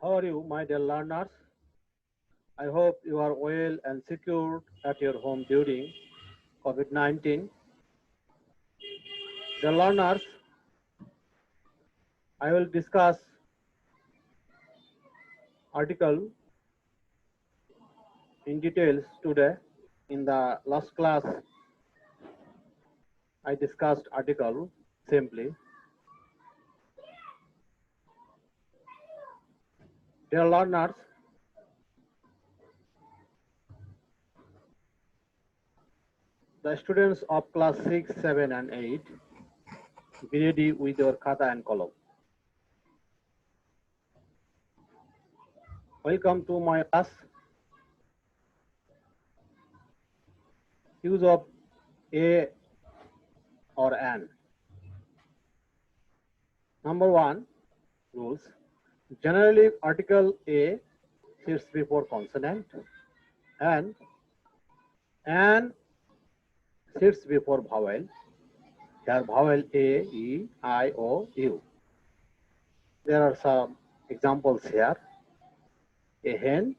How are you, my dear learners? I hope you are well and secure at your home during COVID-19. Dear learners, I will discuss article in details today. In the last class, I discussed article simply. Dear learners, the students of class 6, 7 and 8, be ready with your khata and column. Welcome to my class. Use of a or an. Number 1, rules. Generally, article A sits before consonant and an sits before vowel. Here vowel A, E, I, O, U. There are some examples here. A hen,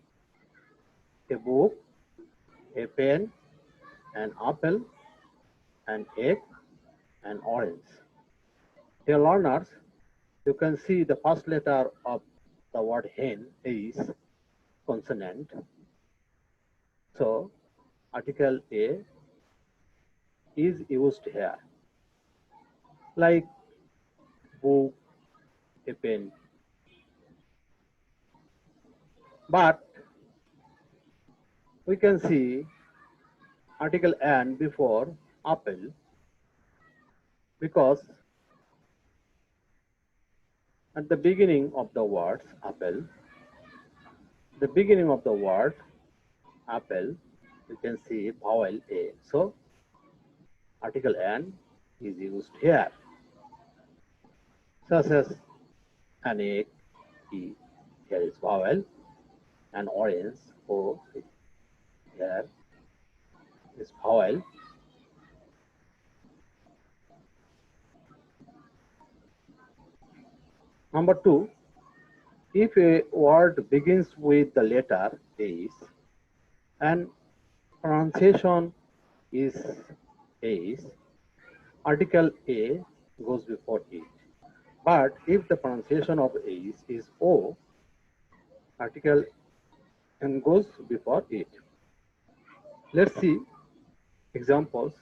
a book, a pen, an apple, an egg, an orange. Dear learners, you can see the first letter of the word hen is consonant. So article A is used here, like book, a pen. But we can see article an before apple because at the beginning of the words apple, the beginning of the word apple, you can see vowel A. So article an is used here, such as an egg, E, here is vowel, an orange, O, here is vowel. Number 2, if a word begins with the letter A and pronunciation is A, article A goes before it. But if the pronunciation of A is O, article N goes before it. Let's see examples,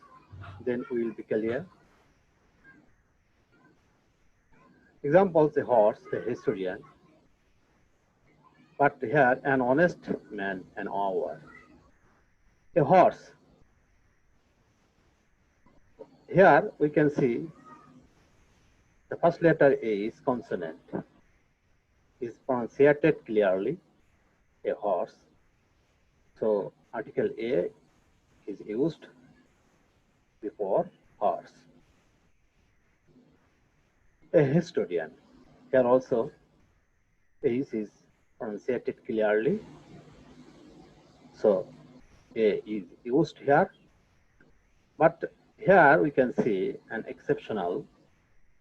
then we will be clear. Examples: a horse, a historian, but here an honest man, an hour. A horse. Here we can see the first letter A is consonant, is pronunciated clearly, a horse. So article A is used before horse. A historian. Here also A is pronunciated clearly, so A is used here. But here we can see an exceptional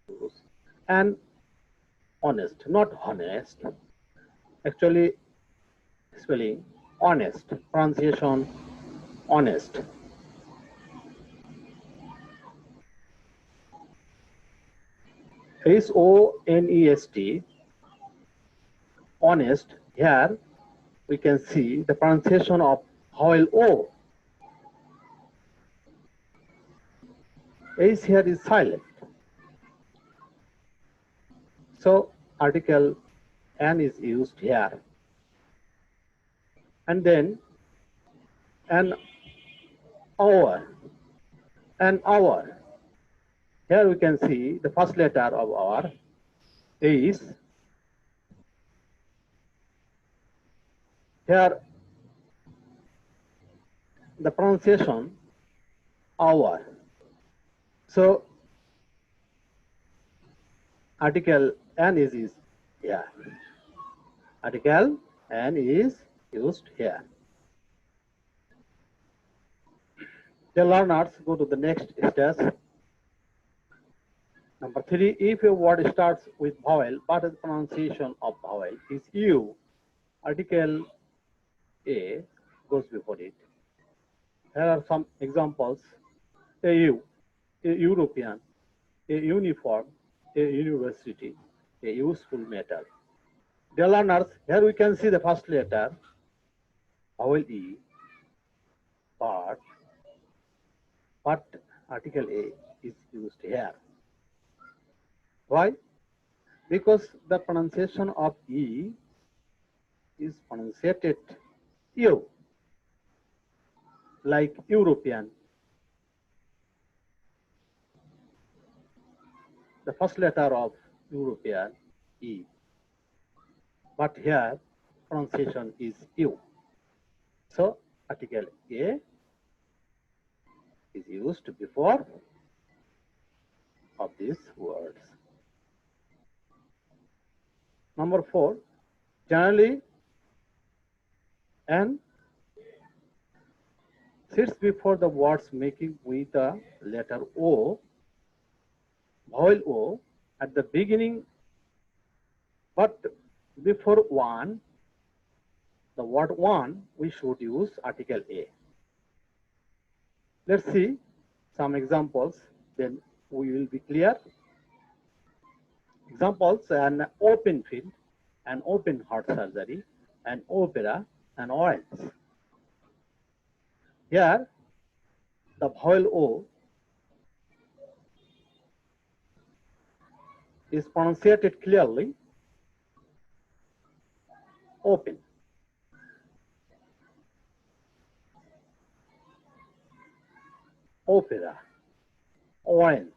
use, and honest, not honest. Actually, spelling honest, pronunciation honest. Honest, honest. Here we can see the pronunciation of vowel O. H here is silent. So article N is used here. And then an hour. An hour. Here we can see the first letter of hour is. Here the pronunciation hour. So article N is here. Article N is used here. The learners go to the next stage. Number three, if a word starts with vowel but the pronunciation of vowel is U, article A goes before it. Here are some examples. A U, a European, a uniform, a university, a useful matter. Dear learners, here we can see the first letter, vowel E, but article A is used here. Why? Because the pronunciation of E is pronunciated U, like European. The first letter of European, E, but here pronunciation is U. So article A is used before of these words. Number four, generally N sits before the words making with the letter O, vowel O at the beginning, but before one, the word one, we should use article A. Let's see some examples, then we will be clear. Examples: an open field, an open heart surgery, an opera, an orange. Here, the vowel O is pronunciated clearly, open. Opera, orange.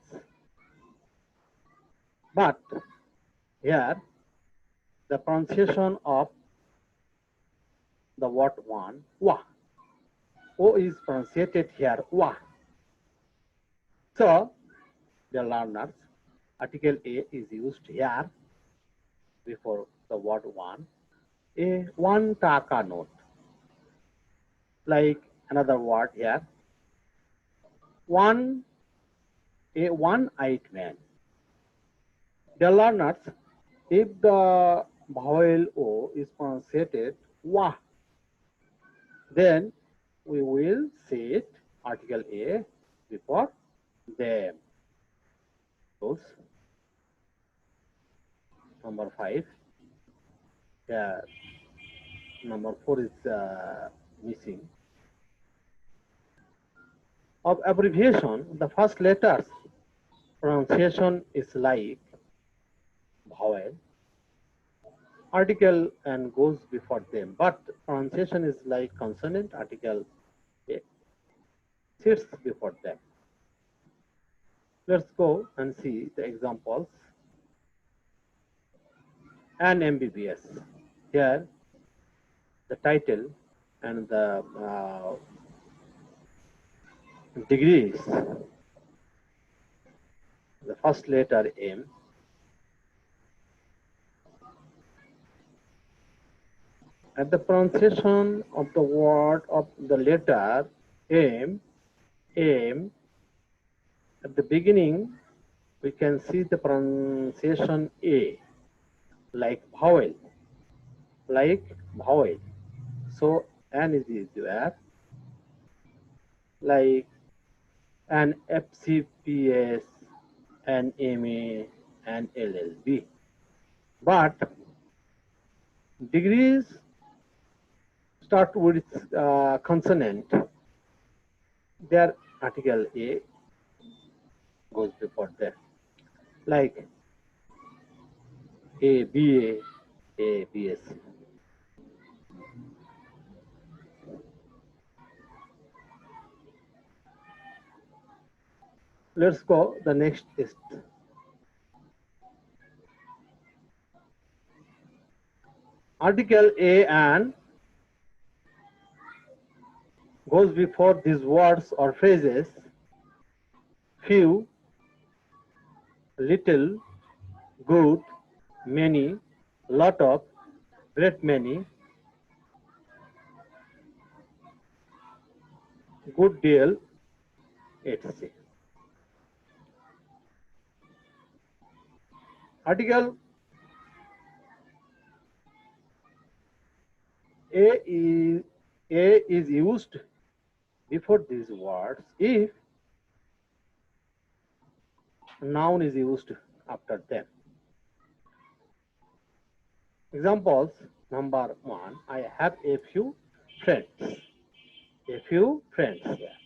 But here, the pronunciation of the word one, wa. O is pronunciated here, wa. So, the learners, article A is used here before the word one. A one taka note, like another word here, a one-eyed man. The learners, if the vowel O is pronunciated wa, then we will say it article A before them. Number five. Yeah, number four is missing. Of abbreviation, the first letters pronunciation is like vowel, article and goes before them, but pronunciation is like consonant, article A sits before them. Let's go and see the examples. An MBBS. Here, the title and the degrees. The first letter M. At the pronunciation of the word of the letter M, at the beginning, we can see the pronunciation A, like vowel, So N is there, like an FCPS, an MA, an LLB. But degrees start with consonant. Their article A goes before them, like A BA, A BSc. Let's go the next is article A and goes before these words or phrases: few, little, good, many, lot of, great many, good deal, etc. Article A is used before these words if noun is used after them. Examples: number 1, I have a few friends. A few friends. Yeah.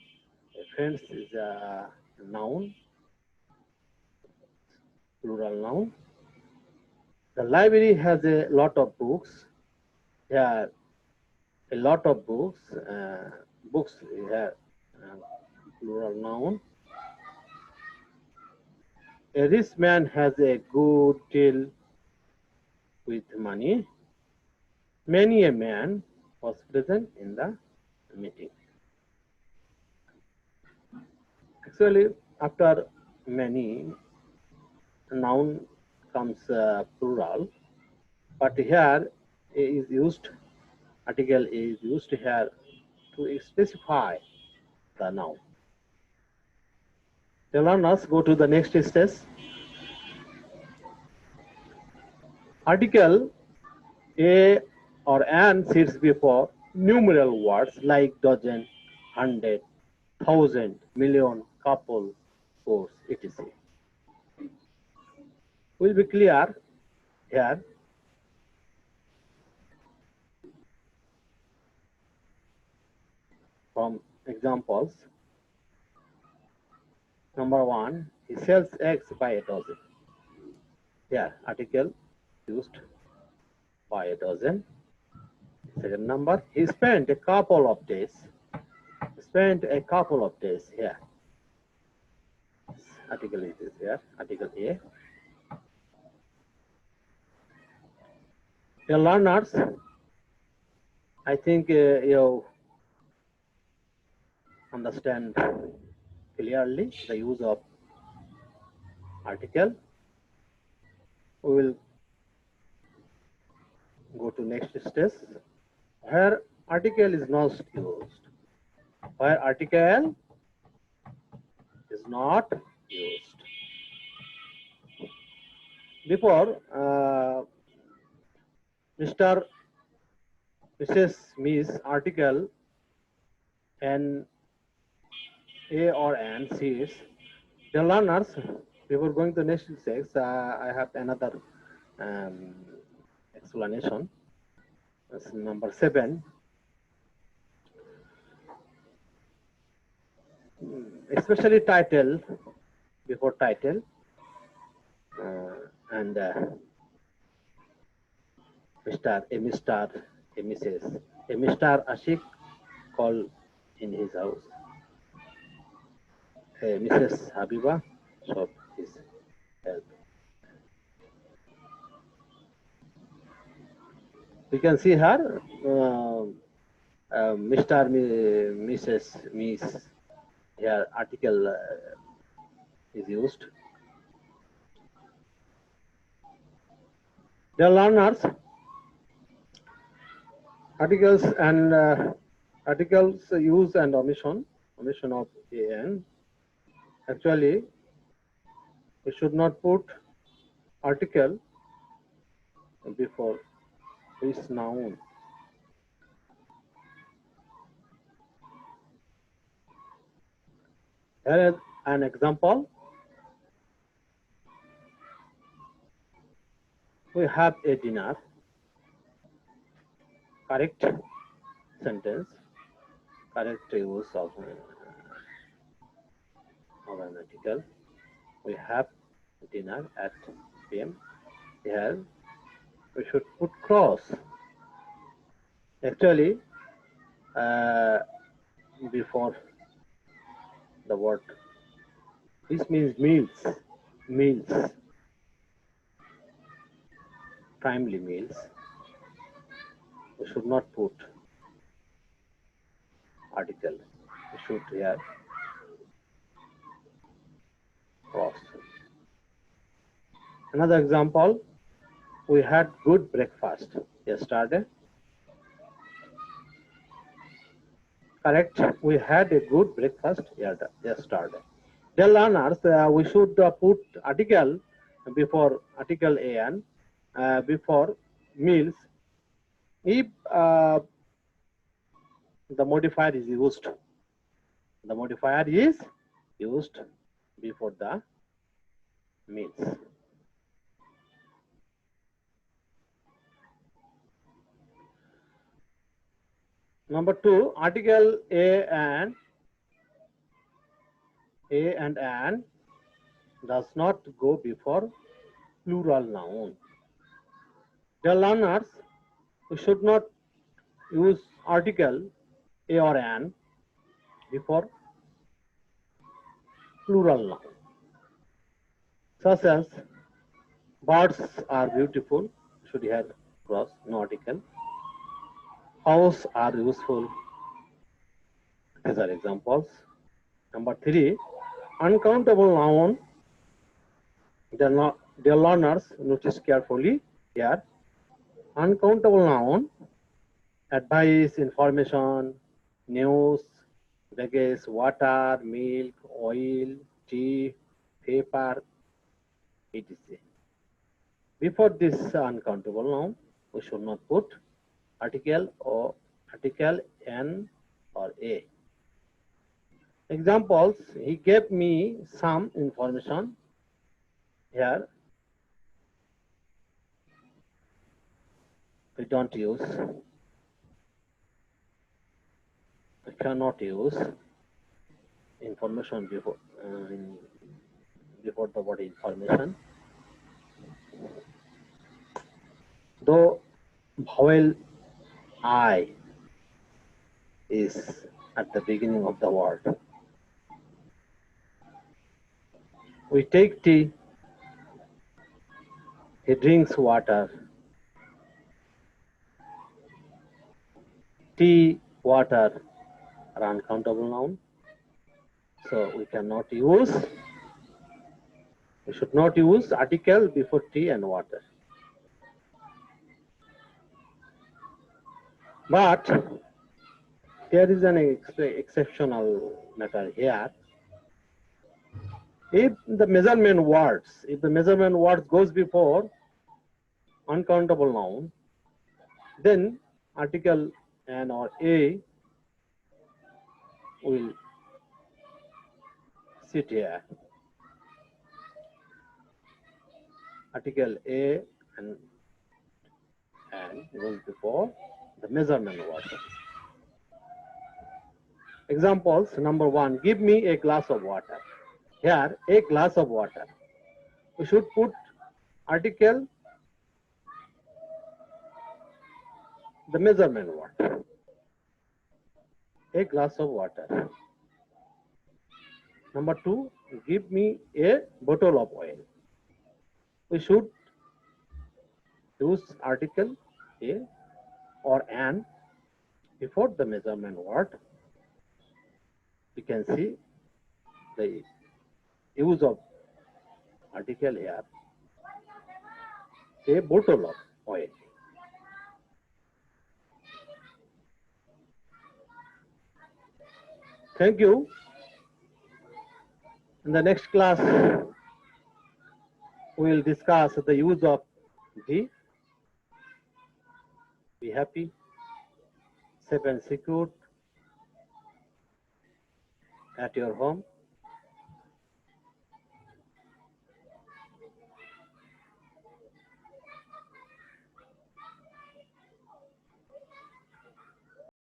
A friends is a noun, plural noun. The library has a lot of books. Here, a lot of books. Books here, plural noun. A rich man has a good deal with money. Many a man was present in the meeting. Actually, after many, noun comes plural, but here is used, article is used here to specify the noun. The learners go to the next stage. Article a or an sits before numeral words like dozen, hundred, thousand, million, couple, course, etc. Will be clear here. From examples, number 1, he sells eggs by a dozen. Here, article used by a dozen. Second number, he spent a couple of days. Spent a couple of days here. Article is here, article A. The learners, I think you understand clearly the use of article. We will go to next stage where article is not used. Where article is not used. Before Mr. Mrs. Miss article and a or an sees the learners. Before going to next stage, I have another explanation. That's number 7. Especially title, before title, and Mr. A Mrs. A Mr. Ashik called in his house. A Mrs. Habiba sought his help. We can see her, Mr. Mrs. Miss. Here, article is used. The learners, articles and articles use and omission of an. Actually, we should not put article before this noun. Here is an example. We have a dinner. Correct sentence. Correct use of an article. We have dinner at PM. Here we should put cross. Actually, before the word, this means meals, timely meals. We should not put article. We should here cross. Another example, we had good breakfast yesterday. Correct, we had a good breakfast yesterday. Dear learners, we should put article before article an, before meals, if the modifier is used, the modifier is used before the meals. Number two, article a and an does not go before plural noun. Dear learners, we should not use article a or an before plural noun, such as birds are beautiful, should have cross, no article. House are useful. These are examples. Number three, uncountable noun. Dear learners, notice carefully here. Uncountable noun, advice, information, news, baggage, water, milk, oil, tea, paper, etc. Before this uncountable noun, we should not put article or article n or a. Examples, he gave me some information. Here we don't use, we cannot use information before the word information. Though vowel I is at the beginning of the word. We take tea, he drinks water. Tea, water are uncountable noun. So we cannot use, we should not use article before tea and water. But there is an exceptional matter here. If the measurement words goes before uncountable noun, then article n or a will sit here. Article a and goes before the measurement word. Examples, number one, give me a glass of water. Here, a glass of water. We should put article, the measurement word. A glass of water. Number two, give me a bottle of oil. We should use article a or an before the measurement word. We can see the use of article here. A bottle of oil. Thank you. In the next class, we will discuss the use of be. Be happy, safe and secure at your home.